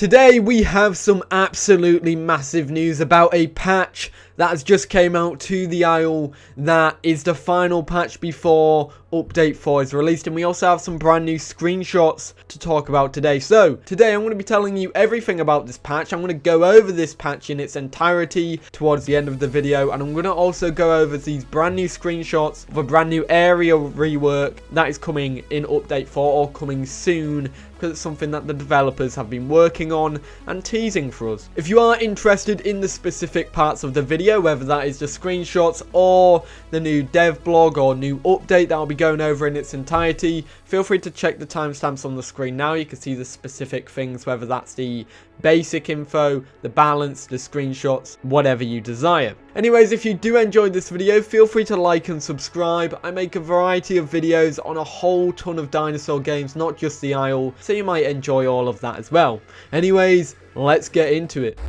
Today we have some absolutely massive news about a patch that has just came out to the Isle that is the final patch before update 4 is released, and we also have some brand new screenshots to talk about today. So today I'm going to be telling you everything about this patch. I'm going to go over this patch in its entirety towards the end of the video, and I'm going to also go over these brand new screenshots of a brand new area rework that is coming in update 4 or coming soon, because it's something that the developers have been working on and teasing for us. If you are interested in the specific parts of the video, whether that is the screenshots or the new dev blog or new update that I'll be going over in its entirety, feel free to check the timestamps on the screen now. You can see the specific things, whether that's the basic info, the balance, the screenshots, whatever you desire. Anyways, if you do enjoy this video, feel free to like and subscribe. I make a variety of videos on a whole ton of dinosaur games, not just the Isle, so you might enjoy all of that as well. Anyways, let's get into it.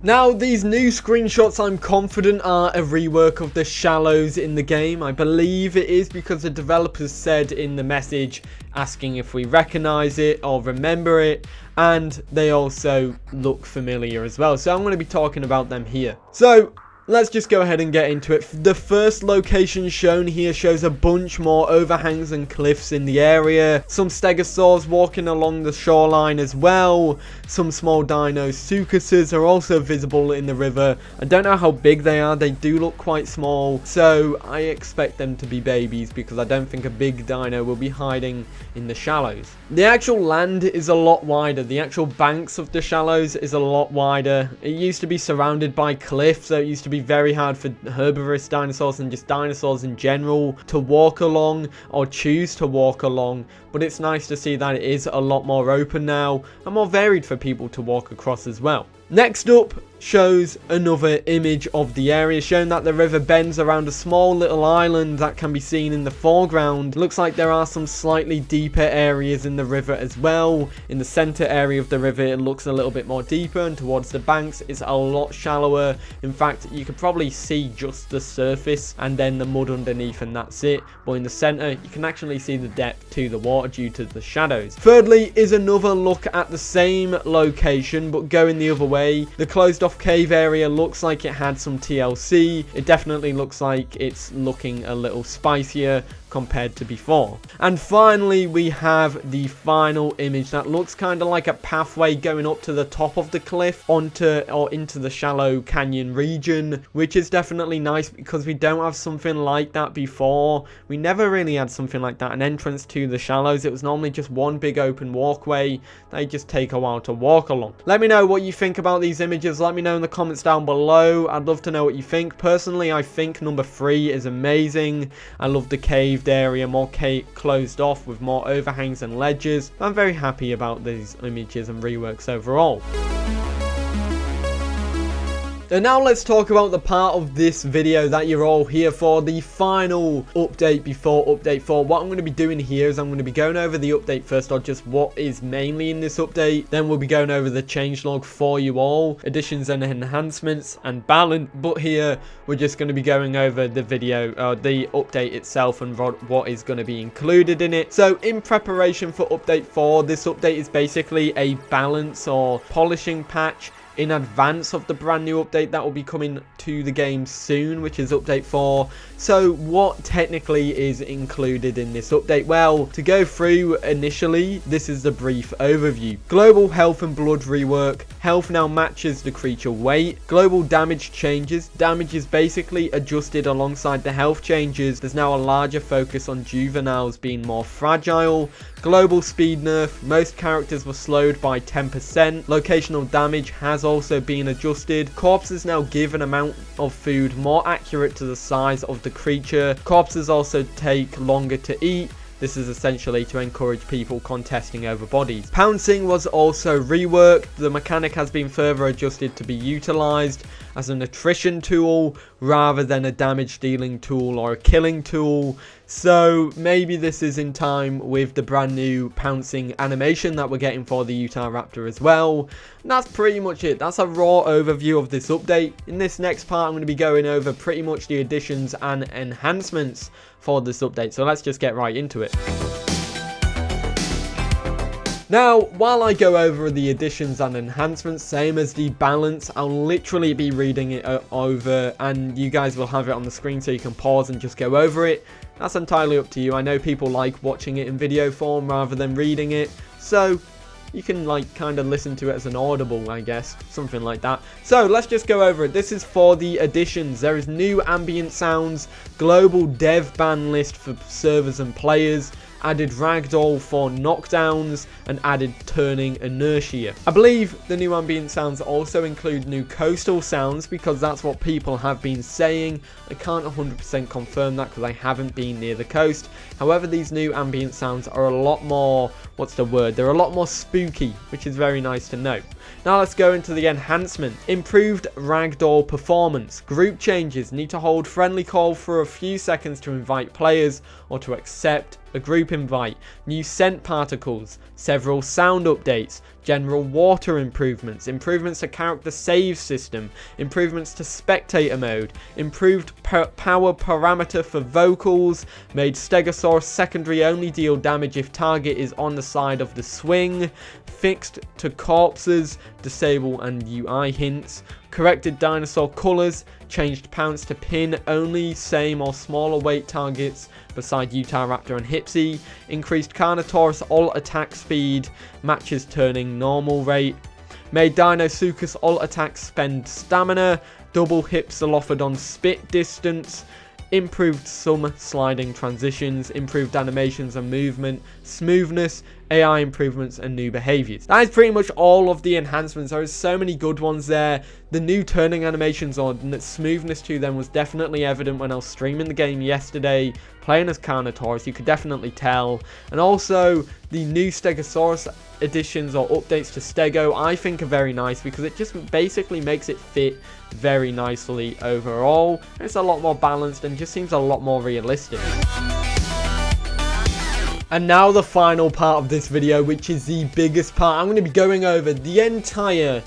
Now, these new screenshots, I'm confident, are a rework of the shallows in the game. I believe it is, because the developers said in the message asking if we recognize it or remember it, and they also look familiar as well. So I'm going to be talking about them here. So let's just go ahead and get into it. The first location shown here shows a bunch more overhangs and cliffs in the area. Some stegosaurs walking along the shoreline as well. Some small dinosuchuses are also visible in the river. I don't know how big they are. They do look quite small, so I expect them to be babies, because I don't think a big dino will be hiding in the shallows. The actual land is a lot wider. The actual banks of the shallows is a lot wider. It used to be surrounded by cliffs, so it used to be very hard for herbivorous dinosaurs and just dinosaurs in general to walk along or choose to walk along, but it's nice to see that it is a lot more open now and more varied for people to walk across as well. Next up shows another image of the area, showing that the river bends around a small little island that can be seen in the foreground. Looks like there are some slightly deeper areas in the river as well. In the center area of the river, it looks a little bit more deeper, and towards the banks it's a lot shallower. In fact, you could probably see just the surface and then the mud underneath, and that's it. But in the center, you can actually see the depth to the water due to the shadows. Thirdly is another look at the same location, but going the other way. The closed off cave area looks like it had some TLC. It definitely looks like it's looking a little spicier compared to before. And finally, we have the final image that looks kind of like a pathway going up to the top of the cliff onto or into the shallow canyon region, which is definitely nice because we don't have something like that before. We never really had something like that, an entrance to the shallows. It was normally just one big open walkway. They just take a while to walk along. Let me know what you think about these images. Let me know in the comments down below. I'd love to know what you think. Personally, I think number 3 is amazing. I love the caved area, more closed off with more overhangs and ledges. I'm very happy about these images and reworks overall. And now let's talk about the part of this video that you're all here for, the final update before update 4. What I'm going to be doing here is I'm going to be going over the update first, or just what is mainly in this update. Then we'll be going over the changelog for you all, additions and enhancements and balance. But here we're just going to be going over the video, the update itself, and what is going to be included in it. So in preparation for update 4, this update is basically a balance or polishing patch in advance of the brand new update that will be coming to the game soon, which is update 4. So what technically is included in this update? Well, to go through initially, this is the brief overview. Global health and blood rework. Health now matches the creature weight. Global damage changes. Damage is basically adjusted alongside the health changes. There's now a larger focus on juveniles being more fragile. Global speed nerf. Most characters were slowed by 10%. Locational damage has also been adjusted. Corpses now give an amount of food more accurate to the size of the creature. Corpses also take longer to eat. This is essentially to encourage people contesting over bodies. Pouncing was also reworked. The mechanic has been further adjusted to be utilized as an attrition tool rather than a damage dealing tool or a killing tool. So maybe this is in time with the brand new pouncing animation that we're getting for the Utah Raptor as well. And that's pretty much it. That's a raw overview of this update. In this next part, I'm going to be going over pretty much the additions and enhancements for this update. So let's just get right into it. Now, while I go over the additions and enhancements, same as the balance, I'll literally be reading it over, and you guys will have it on the screen so you can pause and just go over it. That's entirely up to you. I know people like watching it in video form rather than reading it, so you can like kind of listen to it as an audible, I guess, something like that. So let's just go over it. This is for the additions. There is new ambient sounds, global dev ban list for servers and players, added ragdoll for knockdowns, and added turning inertia. I believe the new ambient sounds also include new coastal sounds, because that's what people have been saying. I can't 100% confirm that because I haven't been near the coast. However, these new ambient sounds are a lot more, what's the word? They're a lot more spooky, which is very nice to know. Now let's go into the enhancement. Improved ragdoll performance. Group changes. Need to hold friendly call for a few seconds to invite players or to accept a group invite. New scent particles. Several sound updates. General water improvements. Improvements to character save system. Improvements to spectator mode. Improved power parameter for vocals. Made Stegosaurus secondary only deal damage if target is on the side of the swing. Fixed to corpses. Disable and UI hints. Corrected dinosaur colors. Changed pounce to pin only same or smaller weight targets beside Utahraptor and Hypsy. Increased Carnotaurus ult attack speed matches turning normal rate. Made Dinosuchus ult attack spend stamina. Double Hypsilophodon spit distance. Improved some sliding transitions, improved animations and movement, smoothness, AI improvements, and new behaviors. That is pretty much all of the enhancements. There are so many good ones there. The new turning animations or smoothness to them was definitely evident when I was streaming the game yesterday, playing as Carnotaurus. You could definitely tell. And also, the new Stegosaurus additions or updates to Stego, I think are very nice because it just basically makes it fit very nicely overall. It's a lot more balanced and just seems a lot more realistic. And now the final part of this video, which is the biggest part. I'm going to be going over the entire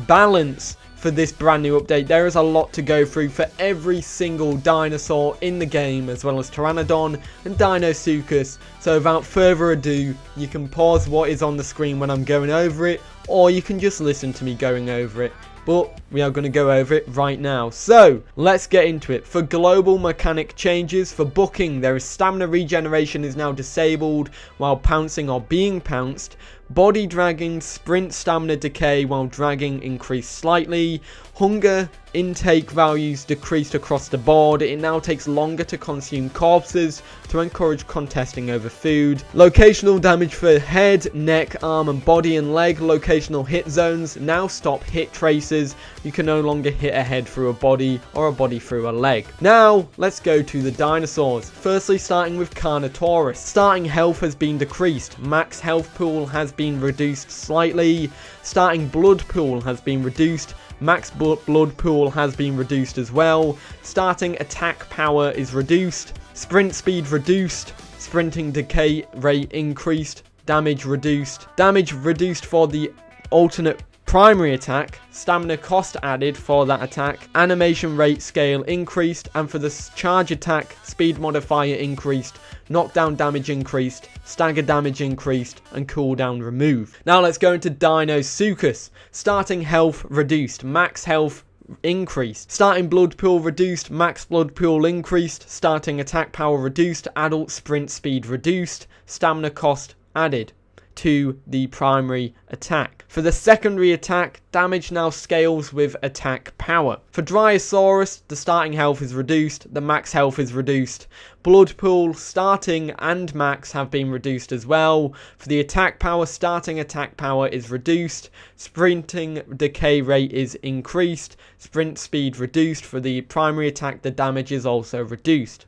balance for this brand new update. There is a lot to go through for every single dinosaur in the game, as well as Pteranodon and Dinosuchus. So without further ado, you can pause what is on the screen when I'm going over it, or you can just listen to me going over it. But we are going to go over it right now. So let's get into it. For global mechanic changes, for booking, there is stamina regeneration is now disabled while pouncing or being pounced. Body dragging, sprint stamina decay while dragging increased slightly. Hunger intake values decreased across the board. It now takes longer to consume corpses to encourage contesting over food. Locational damage for head, neck, arm and body and leg. Locational hit zones now stop hit traces. You can no longer hit a head through a body or a body through a leg. Now let's go to the dinosaurs. Firstly, starting with Carnotaurus. Starting health has been decreased. Max health pool has been reduced slightly. Starting blood pool has been reduced. Max blood pool has been reduced as well. Starting attack power is reduced. Sprint speed reduced. Sprinting decay rate increased. Damage reduced. Damage reduced for the alternate primary attack. Stamina cost added for that attack. Animation rate scale increased. And for the charge attack, speed modifier increased. Knockdown damage increased, stagger damage increased, and cooldown removed. Now let's go into Dinosuchus. Starting health reduced, max health increased. Starting blood pool reduced, max blood pool increased. Starting attack power reduced, adult sprint speed reduced. Stamina cost added to the primary attack. For the secondary attack, damage now scales with attack power. For Dryosaurus, the starting health is reduced, the max health is reduced. Blood pool, starting and max have been reduced as well. For the attack power, starting attack power is reduced. Sprinting decay rate is increased. Sprint speed reduced. For the primary attack, the damage is also reduced.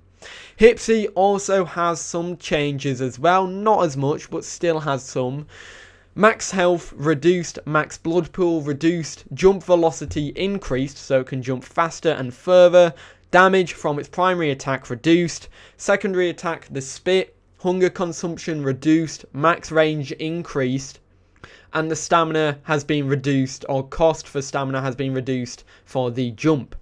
Hypsy also has some changes as well, not as much, but still has some. Max health reduced, max blood pool reduced, jump velocity increased, so it can jump faster and further. Damage from its primary attack reduced. Secondary attack, the spit. Hunger consumption reduced, max range increased. And the stamina has been reduced, or cost for stamina has been reduced for the jump.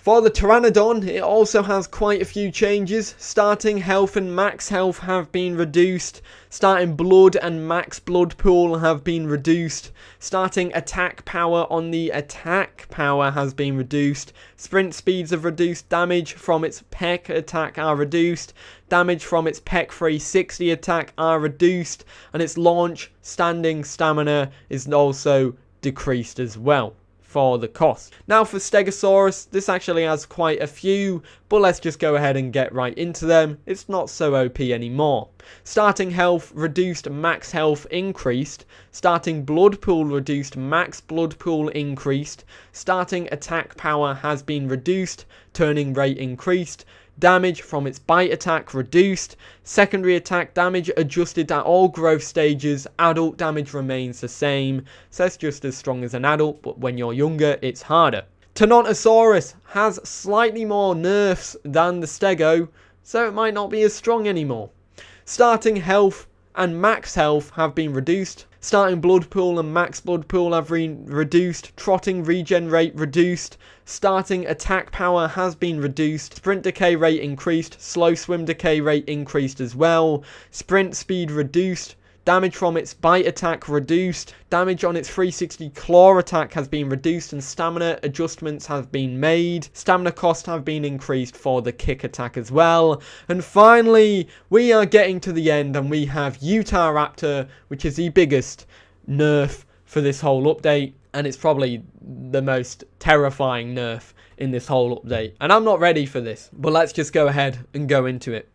For the Pteranodon, it also has quite a few changes. Starting health and max health have been reduced. Starting blood and max blood pool have been reduced. Starting attack power on the attack power has been reduced. Sprint speeds have reduced. Damage from its peck attack are reduced. Damage from its peck 360 attack are reduced. And its launch standing stamina is also decreased as well for the cost. Now for Stegosaurus, this actually has quite a few, but let's just go ahead and get right into them. It's not so OP anymore. Starting health reduced, max health increased. Starting blood pool reduced, max blood pool increased. Starting attack power has been reduced, turning rate increased. Damage from its bite attack reduced. Secondary attack damage adjusted at all growth stages. Adult damage remains the same, so it's just as strong as an adult, but when you're younger it's harder. Tyrannosaurus has slightly more nerfs than the Stego, so it might not be as strong anymore. Starting health and max health have been reduced. Starting blood pool and max blood pool have been reduced. Trotting regen rate reduced. Starting attack power has been reduced. Sprint decay rate increased. Slow swim decay rate increased as well. Sprint speed reduced. Damage from its bite attack reduced. Damage on its 360 claw attack has been reduced, and stamina adjustments have been made. Stamina cost have been increased for the kick attack as well. And finally, we are getting to the end, and we have Utahraptor, which is the biggest nerf for this whole update. And it's probably the most terrifying nerf in this whole update. And I'm not ready for this, but let's just go ahead and go into it.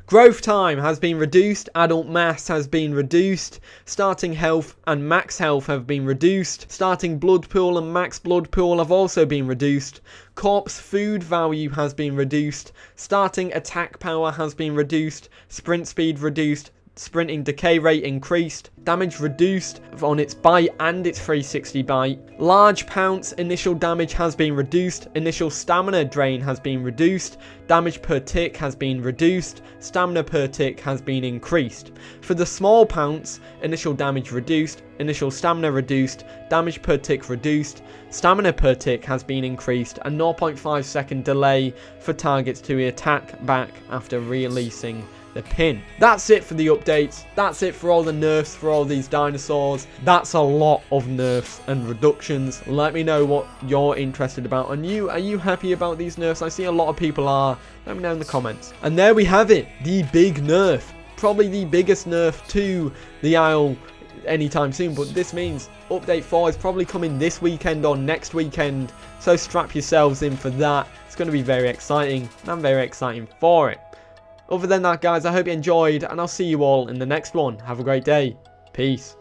Growth time has been reduced, adult mass has been reduced, starting health and max health have been reduced, starting blood pool and max blood pool have also been reduced, corpse food value has been reduced, starting attack power has been reduced, sprint speed reduced, sprinting decay rate increased, damage reduced on its bite and its 360 bite, large pounce initial damage has been reduced, initial stamina drain has been reduced, damage per tick has been reduced, stamina per tick has been increased. For the small pounce, initial damage reduced, initial stamina reduced, damage per tick reduced, stamina per tick has been increased, and 0.5 second delay for targets to attack back after releasing the pin. That's it for the updates. That's it for all the nerfs for all these dinosaurs. That's a lot of nerfs and reductions. Let me know what you're interested about. And are you happy about these nerfs? I see a lot of people are. Let me know in the comments. And there we have it. The big nerf. Probably the biggest nerf to the Isle anytime soon. But this means update 4 is probably coming this weekend or next weekend. So strap yourselves in for that. It's going to be very exciting. And I'm very excited for it. Other than that, guys, I hope you enjoyed, and I'll see you all in the next one. Have a great day. Peace.